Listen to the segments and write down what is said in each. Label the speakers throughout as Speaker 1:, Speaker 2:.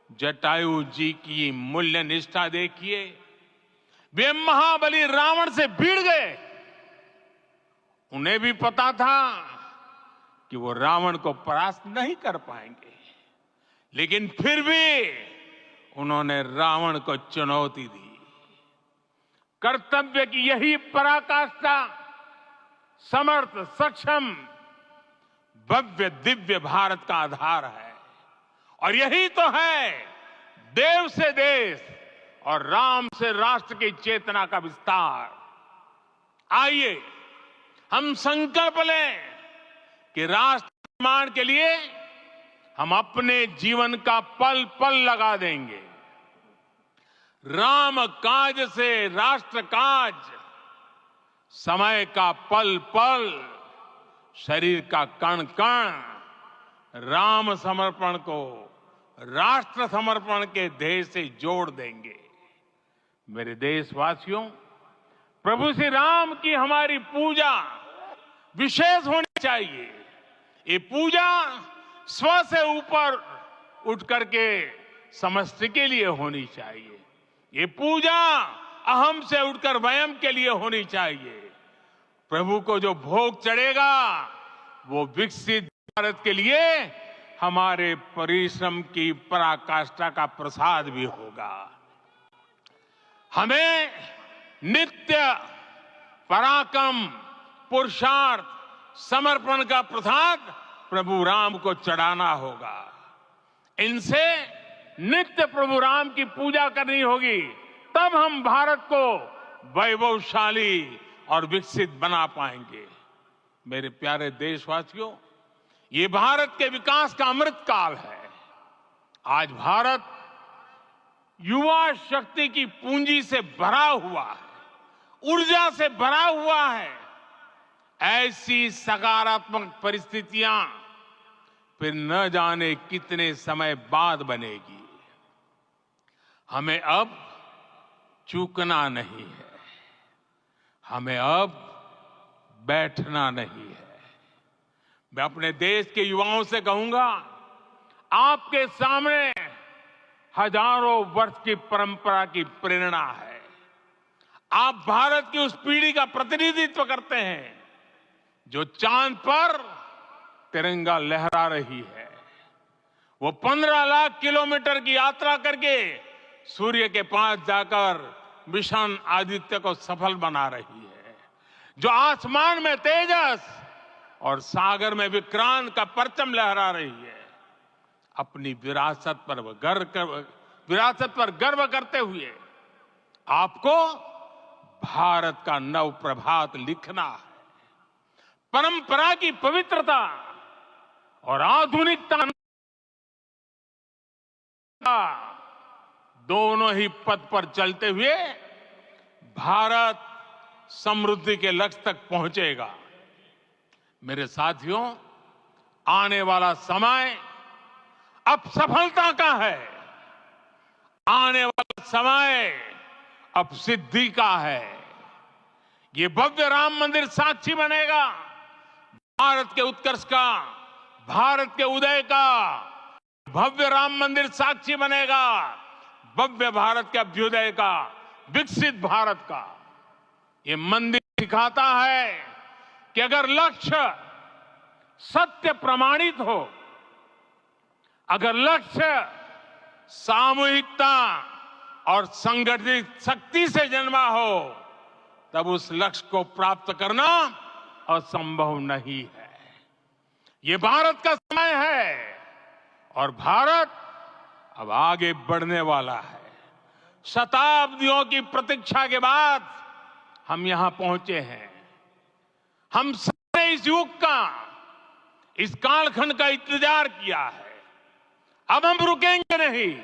Speaker 1: जटायु जी की मूल्य निष्ठा देखिए। वे महाबली रावण से भिड़ गए। उन्हें भी पता था कि वो रावण को परास्त नहीं कर पाएंगे, लेकिन फिर भी उन्होंने रावण को चुनौती दी। कर्तव्य की यही पराकाष्ठा समर्थ, सक्षम, भव्य, दिव्य भारत का आधार है। और यही तो है देव से देश और राम से राष्ट्र की चेतना का विस्तार। आइए हम संकल्प लें कि राष्ट्र निर्माण के लिए हम अपने जीवन का पल पल लगा देंगे। राम काज से राष्ट्र काज, समय का पल पल, शरीर का कण कण राम समर्पण को राष्ट्र समर्पण के ध्येय से जोड़ देंगे। मेरे देशवासियों, प्रभु श्री राम की हमारी पूजा विशेष होनी चाहिए। ये पूजा स्व से ऊपर उठ करके समष्टि के लिए होनी चाहिए। ये पूजा अहम से उठकर वयम के लिए होनी चाहिए। प्रभु को जो भोग चढ़ेगा वो विकसित भारत के लिए हमारे परिश्रम की पराकाष्ठा का प्रसाद भी होगा। हमें नित्य पराक्रम, पुरुषार्थ, समर्पण का प्रसाद प्रभु राम को चढ़ाना होगा। इनसे नित्य प्रभु राम की पूजा करनी होगी, तब हम भारत को वैभवशाली और विकसित बना पाएंगे। मेरे प्यारे देशवासियों, ये भारत के विकास का अमृत काल है। आज भारत युवा शक्ति की पूंजी से भरा हुआ है, ऊर्जा से भरा हुआ है। ऐसी सकारात्मक परिस्थितियां फिर न जाने कितने समय बाद बनेगी। हमें अब चूकना नहीं है, हमें अब बैठना नहीं है। मैं अपने देश के युवाओं से कहूंगा, आपके सामने हजारों वर्ष की परंपरा की प्रेरणा है। आप भारत की उस पीढ़ी का प्रतिनिधित्व करते हैं जो चांद पर तिरंगा लहरा रही है। वो 15 लाख किलोमीटर की यात्रा करके सूर्य के पास जाकर मिशन आदित्य को सफल बना रही है। जो आसमान में तेजस और सागर में विक्रांत का परचम लहरा रही है। अपनी विरासत पर गर्व करते हुए आपको भारत का नव प्रभात लिखना है। परंपरा की पवित्रता और आधुनिकता दोनों ही पथ पर चलते हुए भारत समृद्धि के लक्ष्य तक पहुंचेगा। मेरे साथियों, आने वाला समय अब सफलता का है। आने वाला समय अब सिद्धि का है। ये भव्य राम मंदिर साक्षी बनेगा भारत के उत्कर्ष का, भारत के उदय का। भव्य राम मंदिर साक्षी बनेगा भव्य भारत के अभ्युदय का, विकसित भारत का। ये मंदिर सिखाता है कि अगर लक्ष्य सत्य प्रमाणित हो, अगर लक्ष्य सामूहिकता और संगठित शक्ति से जन्मा हो, तब उस लक्ष्य को प्राप्त करना असंभव नहीं है। ये भारत का समय है और भारत अब आगे बढ़ने वाला है। शताब्दियों की प्रतीक्षा के बाद हम यहां पहुंचे हैं। हम सबने इस युग का, इस कालखंड का इंतजार किया है। अब हम रुकेंगे नहीं।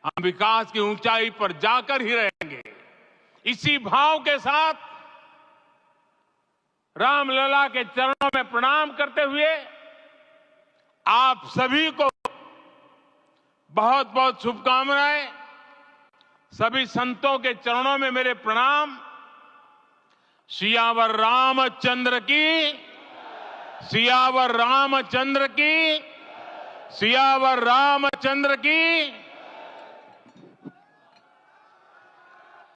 Speaker 1: हम विकास की ऊंचाई पर जाकर ही रहेंगे। इसी भाव के साथ रामलला के चरणों में प्रणाम करते हुए आप सभी को बहुत बहुत शुभकामनाएं। सभी संतों के चरणों में मेरे प्रणाम। सियावर रामचंद्र की, सियावर रामचंद्र की, सियावर रामचंद्र की